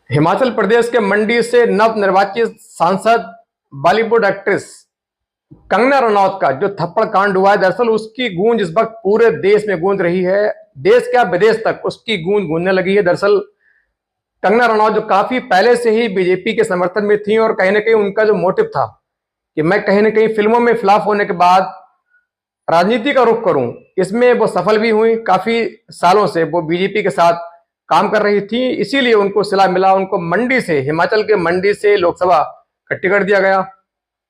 हिमाचल प्रदेश के मंडी से नवनिर्वाचित सांसद बॉलीवुड एक्ट्रेस कंगना रनौत का जो थप्पड़ कांड हुआ है, दरअसल उसकी गूंज इस वक्त पूरे देश में गूंज रही है। देश क्या विदेश तक उसकी गूंज गूंजने लगी है। दरअसल कंगना रनौत जो काफी पहले से ही बीजेपी के समर्थन में थी और कहीं ना कहीं उनका जो मोटिव था कि मैं कहीं ना कहीं फिल्मों में फ्लॉप होने के बाद राजनीति का रुख करूं, इसमें वो सफल भी हुई। काफी सालों से वो बीजेपी के साथ काम कर रही थी, इसीलिए उनको सिला मिला। उनको मंडी से, हिमाचल के मंडी से लोकसभा का टिकट दिया गया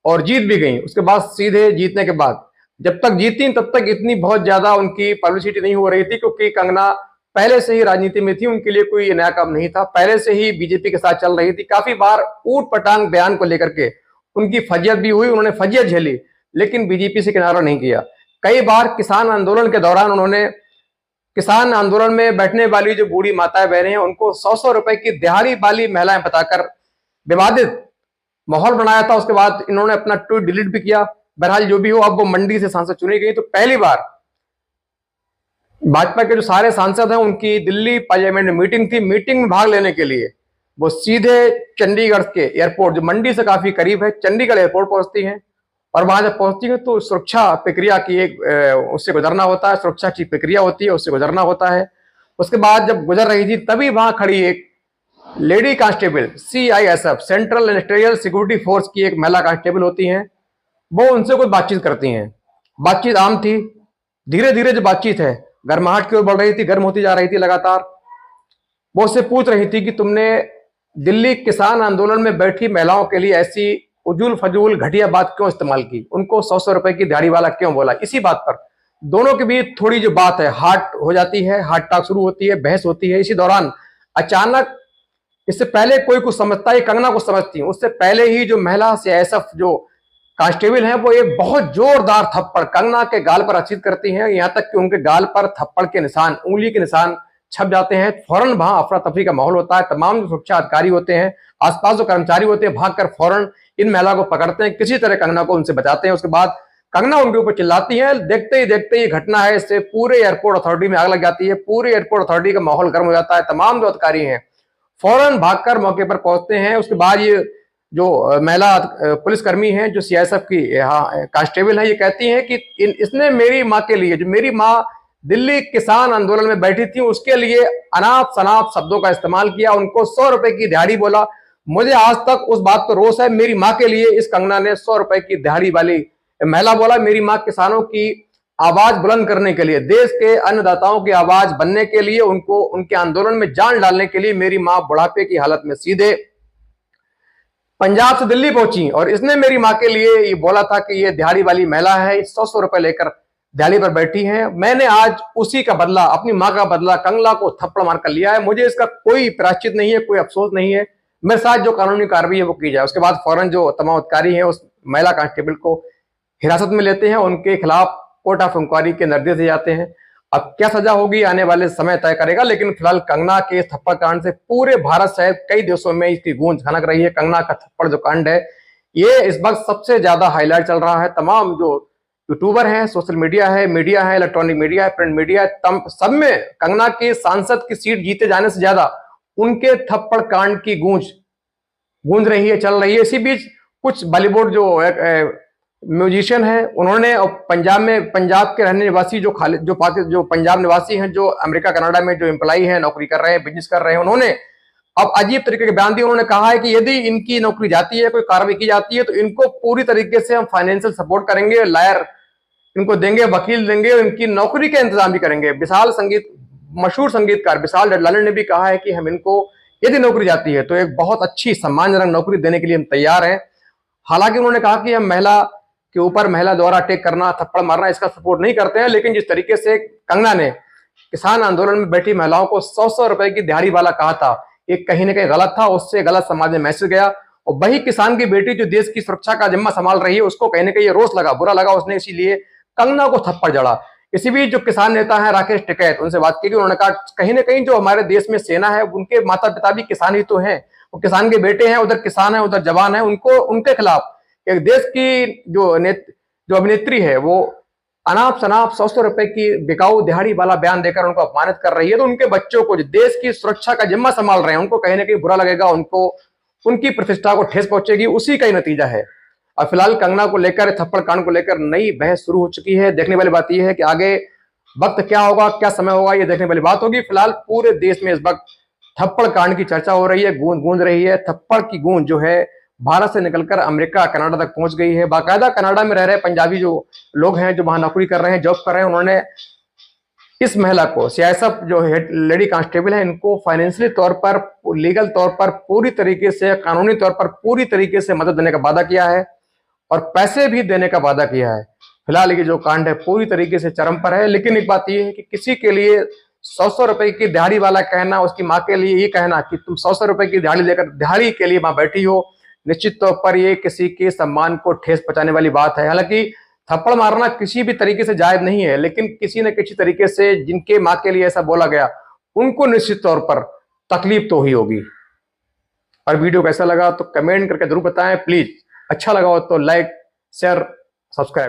और जीत भी गई। उसके बाद सीधे जीतने के बाद जब तक जीती तब तक इतनी बहुत ज्यादा उनकी पब्लिसिटी नहीं हो रही थी, क्योंकि कंगना पहले से ही राजनीति में थी, उनके लिए कोई नया काम नहीं था, पहले से ही बीजेपी के साथ चल रही थी। काफी बार ऊट पटांग बयान को लेकर के उनकी फजियत भी हुई, उन्होंने फजियत झेली, लेकिन बीजेपी से किनारा नहीं किया। कई बार किसान आंदोलन के दौरान उन्होंने किसान आंदोलन में बैठने वाली जो बूढ़ी माताएं बहनें हैं उनको 100-100 रुपए की दिहाड़ी वाली महिलाएं बताकर विवादित माहौल बनाया था। उसके बाद इन्होंने अपना ट्वीट डिलीट भी किया। बहरहाल जो भी हो, अब वो मंडी से सांसद चुनी गई। तो पहली बार भाजपा के जो सारे सांसद हैं उनकी दिल्ली पार्लियामेंट में मीटिंग थी। मीटिंग में भाग लेने के लिए वो सीधे चंडीगढ़ के एयरपोर्ट, जो मंडी से काफी करीब है, चंडीगढ़ एयरपोर्ट पहुंचती हैं। और वहां जब पहुंचती है तो सुरक्षा प्रक्रिया की उससे गुजरना होता है, सुरक्षा की प्रक्रिया होती है, उससे गुजरना होता है। उसके बाद जब गुजर रही थी तभी वहां खड़ी एक lady constable, CISF, central industrial security force की एक महिला कांस्टेबल होती हैं, वो उनसे कुछ बातचीत करती हैं। बातचीत आम थी, धीरे धीरे जो बातचीत है गर्माहट की ओर बढ़ रही थी, गर्म होती जा रही थी लगातार। वो उससे पूछ रही थी कि तुमने दिल्ली किसान आंदोलन में बैठी महिलाओं के लिए ऐसी उजूल फजूल घटिया बात क्यों इस्तेमाल की, उनको 100-100 रुपए की दिहाड़ी वाला क्यों बोला। इसी बात पर दोनों के बीच थोड़ी जो बात है हाट हो जाती है, हाट टाक शुरू होती है, बहस होती है। इसी दौरान अचानक, इससे पहले कोई कुछ समझता है, कंगना को समझती है, उससे पहले ही जो महिला CISF जो कांस्टेबल है वो एक बहुत जोरदार थप्पड़ कंगना के गाल पर अर्चित करती हैं। यहां तक कि उनके गाल पर थप्पड़ के निशान, उंगली के निशान छप जाते हैं। फौरन वहां अफरा तफरी का माहौल होता है। तमाम जो सुरक्षा अधिकारी होते हैं, आसपास जो कर्मचारी होते हैं, भागकर फौरन इन महिला को पकड़ते हैं, किसी तरह कंगना को उनसे बचाते हैं। उसके बाद कंगना उनके ऊपर चिल्लाती है। देखते ही ये घटना है, इससे पूरे एयरपोर्ट अथॉरिटी में आग लग जाती है। पूरे एयरपोर्ट अथॉरिटिटी का माहौल गर्म हो जाता है। तमाम जो अधिकारी हैं फौरन भागकर मौके पर पहुंचते हैं। उसके बाद ये जो महिला पुलिसकर्मी हैं, जो CISF की कांस्टेबल है, ये कहती हैं कि इसने मेरी माँ के लिए, जो मेरी माँ दिल्ली किसान आंदोलन में बैठी थी, उसके लिए अनाप शनाप शब्दों का इस्तेमाल किया, उनको 100 रुपए की दिहाड़ी बोला। मुझे आज तक उस बात पर रोष है। मेरी माँ के लिए इस कंगना ने 100 रुपए की दिहाड़ी वाली महिला बोला। मेरी माँ किसानों की आवाज बुलंद करने के लिए, देश के अन्नदाताओं की आवाज बनने के लिए, उनको उनके आंदोलन में जान डालने के लिए मेरी माँ बुढ़ापे की हालत में सीधे पंजाब से दिल्ली पहुंची और इसने मेरी माँ के लिए ये बोला था कि ये दिहाड़ी वाली महिला है, 100-100 रुपए लेकर दिहाड़ी पर बैठी है। मैंने आज उसी का बदला, अपनी माँ का बदला कंगना को थप्पड़ मारकर लिया है। मुझे इसका कोई प्रायश्चित नहीं है, कोई अफसोस नहीं है। मेरे साथ जो कानूनी कार्रवाई है वो की जाए। उसके बाद फौरन जो तमाम अधिकारी हैं उस महिला कांस्टेबल को हिरासत में लेते हैं, उनके खिलाफ कोर्ट ऑफ इंक्वायरी के निर्देश दिए जाते हैं। अब क्या सजा होगी आने वाले समय तय करेगा, लेकिन फिलहाल कंगना के थप्पड़ कांड से पूरे भारत सहित कई देशों में इसकी गूंज खनक रही है। कंगना का थप्पड़ जो कांड है ये इस वक्त सबसे ज्यादा हाईलाइट चल रहा है। तमाम जो यूट्यूबर हैं, सोशल मीडिया है, इलेक्ट्रॉनिक मीडिया है, प्रिंट मीडिया है, सब में कंगना के सांसद की सीट जीते जाने से ज्यादा उनके थप्पड़ कांड की गूंज रही है, चल रही है। इसी बीच कुछ बॉलीवुड जो म्यूजिशियन है, उन्होंने पंजाब के रहने निवासी जो पंजाब निवासी हैं, जो अमेरिका कनाडा में जो एम्प्लॉई हैं, नौकरी कर रहे हैं, बिजनेस कर रहे हैं, उन्होंने अब अजीब तरीके के बयान दिए। उन्होंने कहा है कि यदि इनकी नौकरी जाती है, कोई कार्रवाई की जाती है, तो इनको पूरी तरीके से हम फाइनेंशियल सपोर्ट करेंगे, लायर इनको देंगे, वकील देंगे, इनकी नौकरी का इंतजाम भी करेंगे। मशहूर संगीतकार विशाल डडलानी ने भी कहा है कि हम इनको, यदि नौकरी जाती है तो एक बहुत अच्छी सम्मानजनक नौकरी देने के लिए हम तैयार हैं। हालांकि उन्होंने कहा कि हम महिला के ऊपर, महिला द्वारा अटैक करना, थप्पड़ मारना, इसका सपोर्ट नहीं करते हैं, लेकिन जिस तरीके से कंगना ने किसान आंदोलन में बैठी महिलाओं को 100-100 रुपए की दिहाड़ी वाला कहा था, ये कहीं ना कहीं गलत था। उससे गलत समाज में मैसेज गया और वही किसान की बेटी जो देश की सुरक्षा का जिम्मा संभाल रही है, उसको कहीं ना कहीं ये रोष लगा, बुरा लगा, उसने इसीलिए कंगना को थप्पड़ जड़ा। इसी बीच जो किसान नेता है राकेश टिकैत, उनसे बात की, उन्होंने कहा कहीं ना कहीं जो हमारे देश में सेना है, उनके माता पिता भी किसान ही तो हैं, वो किसान के बेटे हैं, उधर किसान है, उधर जवान है, उनको उनके खिलाफ एक देश की जो अभिनेत्री है, वो अनाप शनाप 100 रुपए की बिकाऊ दिहाड़ी वाला बयान देकर उनको अपमानित कर रही है, तो उनके बच्चों को जो देश की सुरक्षा का जिम्मा संभाल रहे हैं उनको कहीं ना कहीं बुरा लगेगा, उनको उनकी प्रतिष्ठा को ठेस पहुंचेगी। उसी का ही नतीजा है। और फिलहाल कंगना को लेकर, थप्पड़ कांड को लेकर नई बहस शुरू हो चुकी है। देखने वाली बात यह है कि आगे वक्त क्या होगा, क्या समय होगा, ये देखने वाली बात होगी। फिलहाल पूरे देश में इस वक्त थप्पड़ कांड की चर्चा हो रही है, गूंज गूंज रही है। थप्पड़ की गूंज जो है भारत से निकलकर अमेरिका, कनाडा तक पहुंच गई है। बाकायदा कनाडा में रह रहे पंजाबी जो लोग हैं, जो वहां नौकरी कर रहे हैं, जॉब कर रहे हैं, उन्होंने इस महिला को, सीआईएसएफ जो लेडी कांस्टेबल है, इनको फाइनेंशियली तौर पर, लीगल तौर पर पूरी तरीके से, कानूनी तौर पर पूरी तरीके से मदद देने का वादा किया है और पैसे भी देने का वादा किया है। फिलहाल ये जो कांड है पूरी तरीके से चरम पर है। लेकिन एक बात यह है कि किसी के लिए 100 रुपए की दिहाड़ी वाला कहना, उसकी माँ के लिए ये कहना कि तुम 100 रुपए की दिहाड़ी लेकर दिहाड़ी के लिए वहां बैठी हो, निश्चित तौर पर ये किसी के सम्मान को ठेस पहुंचाने वाली बात है। हालांकि थप्पड़ मारना किसी भी तरीके से जायज नहीं है, लेकिन किसी न किसी तरीके से जिनके माँ के लिए ऐसा बोला गया, उनको निश्चित तौर पर तकलीफ तो ही होगी। और वीडियो कैसा लगा तो कमेंट करके जरूर बताएं प्लीज। अच्छा लगा हो तो लाइक, शेयर, सब्सक्राइब।